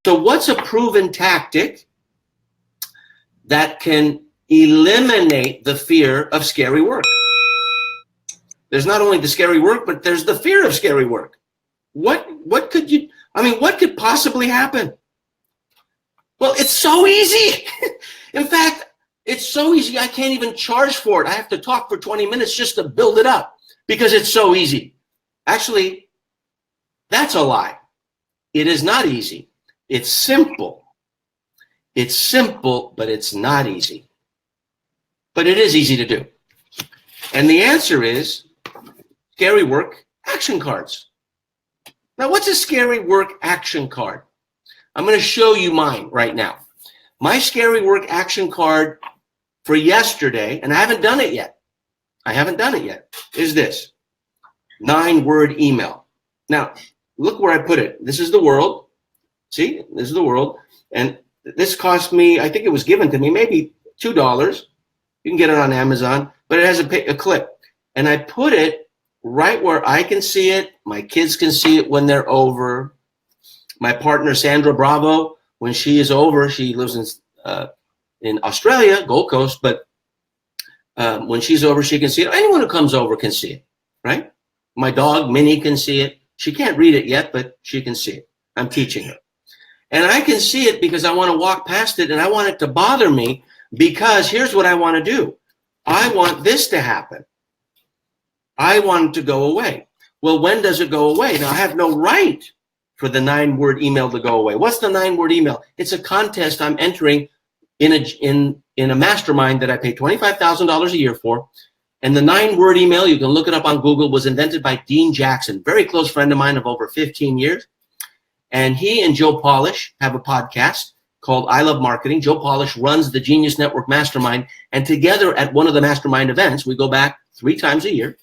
So what's a proven tactic that can eliminate the fear of scary work? There's not only the scary work, but there's the fear of scary work. What could possibly happen? Well, it's so easy. In fact, it's so easy I can't even charge for it. I have to talk for 20 minutes just to build it up because it's so easy. Actually, that's a lie. It is not easy. It's simple. It's simple, but it's not easy. But it is easy to do. And the answer is scary work action cards. Now, what's a scary work action card? I'm going to show you mine right now. My scary work action card for yesterday, and I haven't done it yet. Is this 9-word email. Now, look where I put it. This is the world. See, this is the world. And this cost me, I think it was given to me, maybe $2. You can get it on Amazon, but it has a clip. And I put it right where I can see it. My kids can see it when they're over. My partner, Sandra Bravo, when she is over, she lives in Australia, Gold Coast, but when she's over, she can see it. Anyone who comes over can see it, right? My dog, Minnie, can see it. She can't read it yet, but she can see it. I'm teaching her. And I can see it because I want to walk past it, and I want it to bother me because here's what I want to do. I want this to happen. I want it to go away. Well, when does it go away? Now, I have no right for the 9-word email to go away. What's the 9-word email? It's a contest I'm entering in a mastermind that I pay $25,000 a year for. And the 9-word email, you can look it up on Google, was invented by Dean Jackson, very close friend of mine of over 15 years. And he and Joe Polish have a podcast called I Love Marketing. Joe Polish runs the Genius Network Mastermind. And together at one of the mastermind events, we go back 3 times a year.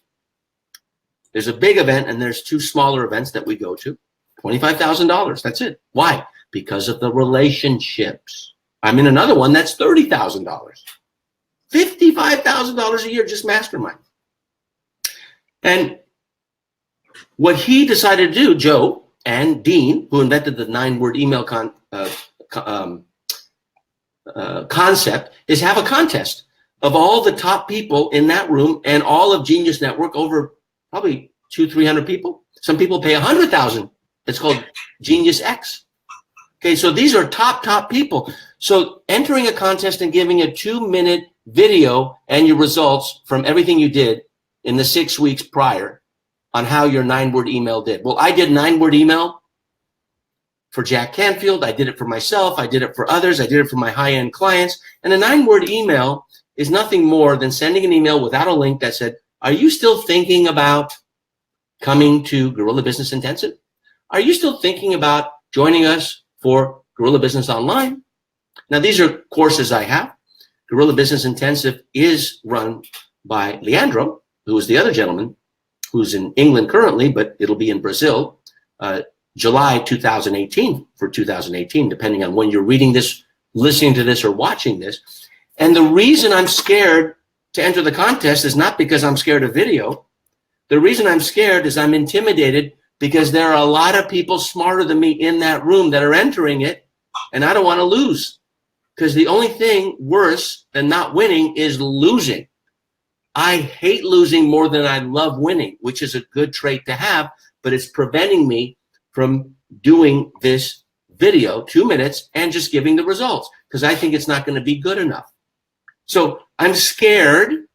There's a big event and there's 2 smaller events that we go to. $25,000. That's it. Why? Because of the relationships. I'm in another one that's $30,000. $55,000 a year, just mastermind. And what he decided to do, Joe and Dean, who invented the 9-word email concept, is have a contest of all the top people in that room and all of Genius Network, over probably 200-300 people. Some people pay $100,000. It's called Genius X. Okay, so these are top people. So entering a contest and giving a 2-minute video and your results from everything you did in the 6 weeks prior on how your 9-word email did. Well, I did 9-word email for Jack Canfield. I did it for myself. I did it for others. I did it for my high-end clients. And a 9-word email is nothing more than sending an email without a link that said, are you still thinking about coming to Guerrilla Business Intensive? Are you still thinking about joining us for Guerrilla Business Online? Now, these are courses I have. Guerrilla Business Intensive is run by Leandro, who is the other gentleman who's in England currently, but it'll be in Brazil, July 2018 for 2018, depending on when you're reading this, listening to this, or watching this. And the reason I'm scared to enter the contest is not because I'm scared of video. The reason I'm scared is I'm intimidated because there are a lot of people smarter than me in that room that are entering it, and I don't want to lose. Because the only thing worse than not winning is losing. I hate losing more than I love winning, which is a good trait to have, but it's preventing me from doing this video, 2 minutes, and just giving the results, because I think it's not going to be good enough. So I'm scared,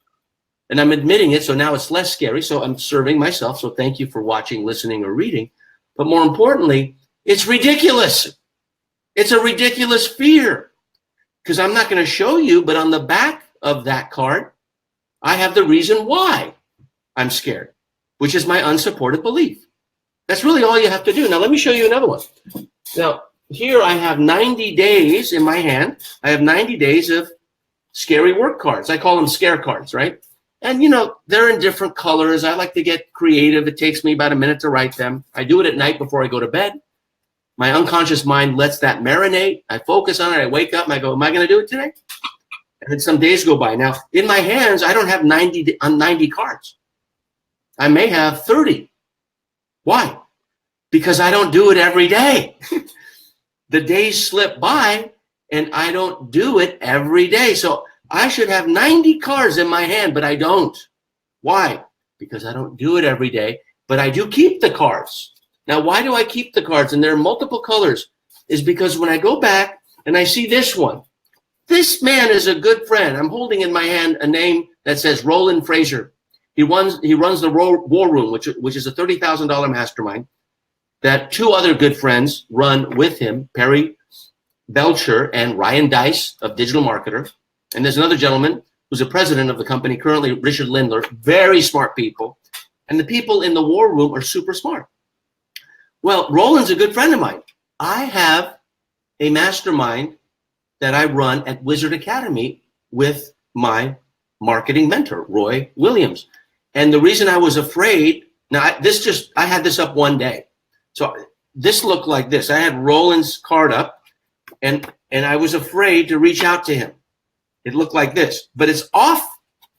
and I'm admitting it, so now it's less scary, so I'm serving myself, so thank you for watching, listening, or reading. But more importantly, it's ridiculous. It's a ridiculous fear, because I'm not going to show you, but on the back of that card, I have the reason why I'm scared, which is my unsupported belief. That's really all you have to do. Now, let me show you another one. Now, here I have 90 days in my hand. I have 90 days of scary work cards. I call them scare cards, right? And, you know, they're in different colors. I like to get creative. It takes me about a minute to write them. I do it at night before I go to bed. My unconscious mind lets that marinate. I focus on it. I wake up and I go, am I going to do it today? And then some days go by. Now, in my hands, I don't have 90 cards. I may have 30. Why? Because I don't do it every day. the days slip by and I don't do it every day. So I should have 90 cards in my hand, but I don't. Why? Because I don't do it every day, but I do keep the cards. Now, why do I keep the cards? And there are multiple colors. Is because when I go back and I see this one, this man is a good friend. I'm holding in my hand a name that says Roland Fraser. He runs the War Room, which is a $30,000 mastermind that two other good friends run with him, Perry Belcher and Ryan Dice of Digital Marketer. And there's another gentleman who's a president of the company currently, Richard Lindler. Very smart people. And the people in the War Room are super smart. Well, Roland's a good friend of mine. I have a mastermind that I run at Wizard Academy with my marketing mentor, Roy Williams. And the reason I was afraid, now I had this up one day. So this looked like this. I had Roland's card up and I was afraid to reach out to him. It looked like this, but it's off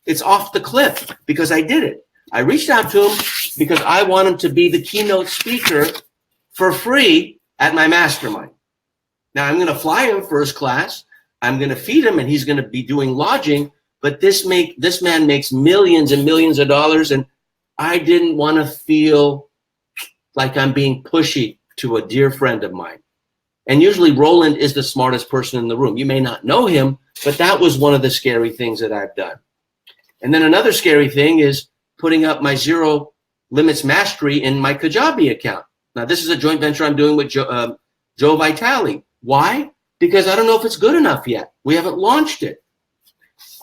the cliff because I did it. I reached out to him because I want him to be the keynote speaker for free at my mastermind. Now I'm going to fly him first class. I'm going to feed him and he's going to be doing lodging, but this man makes millions and millions of dollars. And I didn't want to feel like I'm being pushy to a dear friend of mine. And usually Roland is the smartest person in the room. You may not know him, but that was one of the scary things that I've done. And then another scary thing is putting up my Zero Limits Mastery in my Kajabi account. Now, this is a joint venture I'm doing with Joe Vitale. Why? Because I don't know if it's good enough yet. We haven't launched it.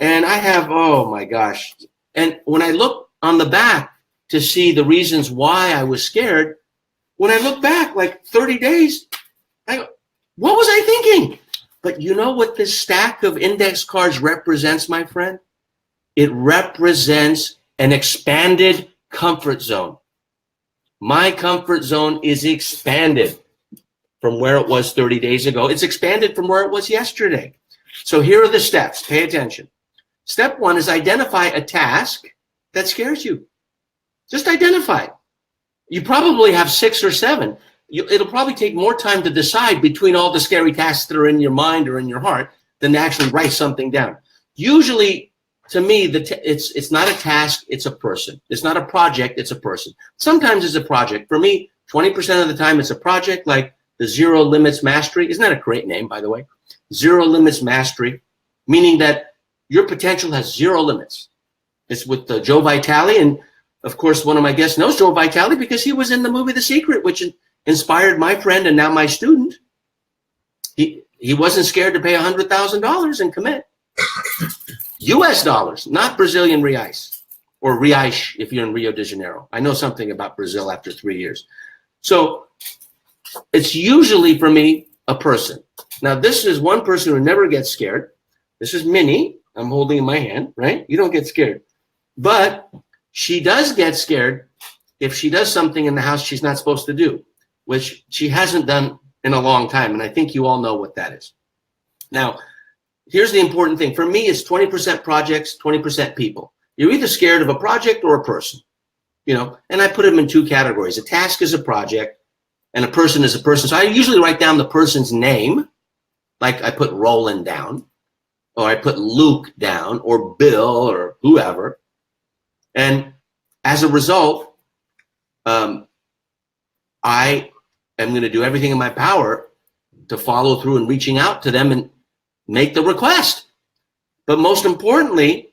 And I have, oh my gosh. And when I look on the back to see the reasons why I was scared, when I look back like 30 days, I go, what was I thinking? But you know what this stack of index cards represents, my friend? It represents an expanded comfort zone. My comfort zone is expanded from where it was 30 days ago. It's expanded from where it was yesterday. So here are the steps. Pay attention. Step one is identify a task that scares you. Just identify it. You probably have 6 or 7. It'll probably take more time to decide between all the scary tasks that are in your mind or in your heart than to actually write something down. Usually, to me, it's not a task, it's a person. It's not a project, it's a person. Sometimes it's a project. For me, 20% of the time it's a project, like the Zero Limits Mastery. Isn't that a great name, by the way? Zero Limits Mastery, meaning that your potential has zero limits. It's with Joe Vitale, and of course, one of my guests knows Joe Vitale because he was in the movie The Secret, which inspired my friend and now my student. He wasn't scared to pay $100,000 and commit. US dollars, not Brazilian reais, or reais if you're in Rio de Janeiro. I know something about Brazil after 3 years. So it's usually, for me, a person. Now, this is one person who never gets scared. This is Minnie. I'm holding in my hand, right? You don't get scared. But she does get scared if she does something in the house she's not supposed to do, which she hasn't done in a long time. And I think you all know what that is. Now, here's the important thing. For me, it's 20% projects, 20% people. You're either scared of a project or a person, and I put them in 2 categories. A task is a project and a person is a person. So I usually write down the person's name, like I put Roland down, or I put Luke down, or Bill, or whoever. And as a result, I am going to do everything in my power to follow through and reaching out to them and make the request. But most importantly,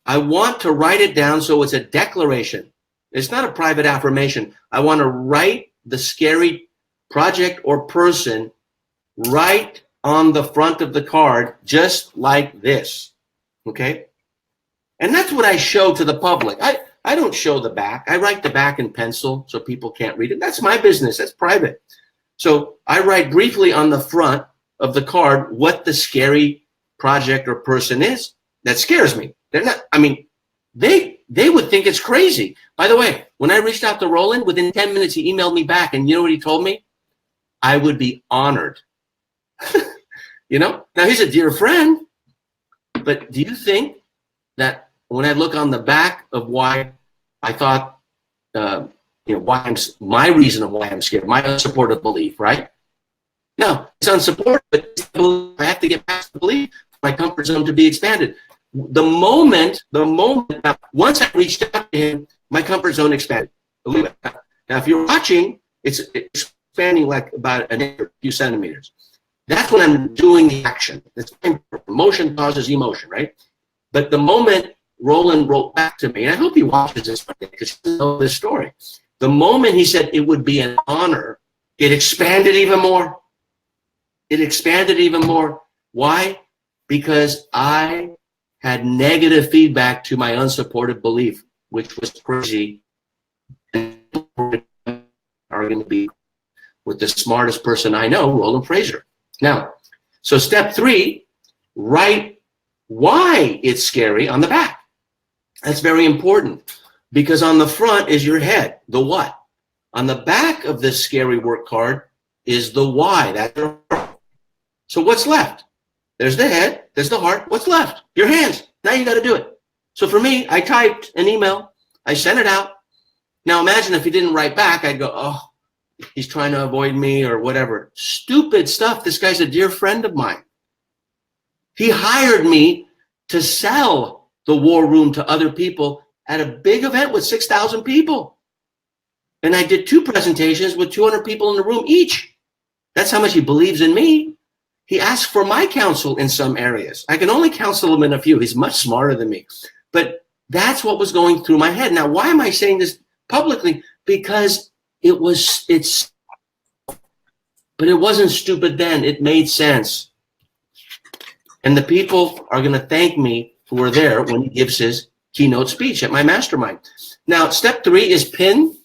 I want to write it down so it's a declaration. It's not a private affirmation. I want to write the scary project or person right on the front of the card, just like this, okay? And that's what I show to the public. I don't show the back. I write the back in pencil so people can't read it. That's my business. That's private. So I write briefly on the front of the card what the scary project or person is that scares me. They're not, they would think it's crazy. By the way, when I reached out to Roland, within 10 minutes, he emailed me back. And you know what he told me? I would be honored. Now he's a dear friend, but do you think that when I look on the back of why I thought, my reason of why I'm scared, my unsupported belief, right? Now, it's unsupported, but I have to get past the belief for my comfort zone to be expanded. Now, once I reached out to him, my comfort zone expanded. Believe it. Now, if you're watching, it's expanding like about a few centimeters. That's when I'm doing the action. Emotion causes emotion, right? But the moment Roland wrote back to me, and I hope he watches this because he knows this story. The moment he said it would be an honor, it expanded even more. It expanded even more. Why? Because I had negative feedback to my unsupported belief, which was crazy. And are going to be with the smartest person I know, Roland Fraser. Now, so step 3, write why it's scary on the back. That's very important because on the front is your head, the what. On the back of this scary work card is the why. That's your heart. So what's left? There's the head, there's the heart. What's left? Your hands. Now you got to do it. So for me, I typed an email. I sent it out. Now imagine if he didn't write back, I'd go, oh, he's trying to avoid me or whatever. Stupid stuff. This guy's a dear friend of mine. He hired me to sell the war room to other people at a big event with 6,000 people. And I did 2 presentations with 200 people in the room each. That's how much he believes in me. He asked for my counsel in some areas. I can only counsel him in a few. He's much smarter than me. But that's what was going through my head. Now, why am I saying this publicly? Because it wasn't stupid then. It made sense. And the people are going to thank me who were there when he gives his keynote speech at my mastermind. Now, step 3 is pin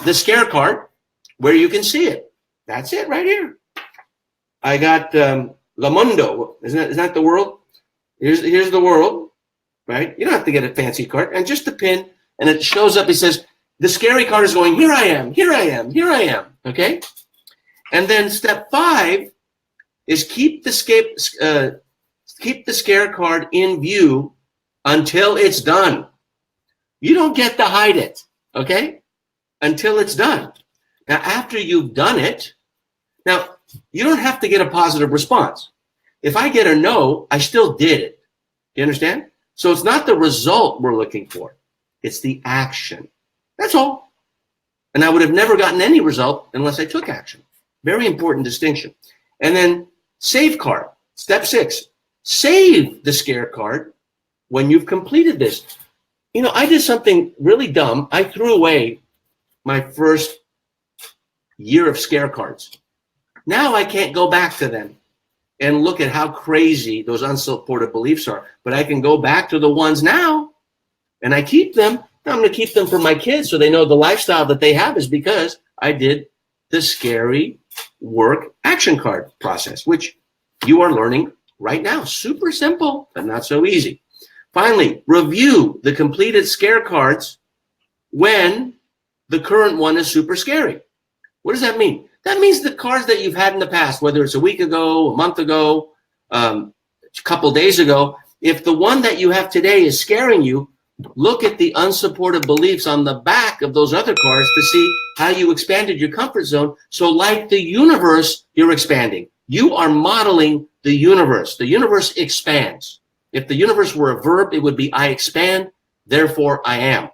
the scare card where you can see it. That's it right here. I got La Mundo. Isn't that the world? Here's the world, right? You don't have to get a fancy card. And just the pin, and it shows up. It says, the scary card is going, here I am, here I am, here I am, okay? And then step 5 is keep the scare card in view until it's done. You don't get to hide it, okay? Until it's done. Now, after you've done it, now, you don't have to get a positive response. If I get a no, I still did it. Do you understand? So it's not the result we're looking for. It's the action. That's all. And I would have never gotten any result unless I took action. Very important distinction. And then save card. Step 6. Save the scare card when you've completed this. You know, I did something really dumb. I threw away my first year of scare cards. Now I can't go back to them and look at how crazy those unsupported beliefs are. But I can go back to the ones now, and I keep them. I'm going to keep them for my kids so they know the lifestyle that they have is because I did the scary work action card process, which you are learning right now. Super simple, but not so easy. Finally, review the completed scare cards when the current one is super scary. What does that mean? That means the cards that you've had in the past, whether it's a week ago, a month ago, a couple days ago, if the one that you have today is scaring you, look at the unsupported beliefs on the back of those other cards to see how you expanded your comfort zone. So like the universe, you're expanding. You are modeling the universe. The universe expands. If the universe were a verb, it would be I expand, therefore I am.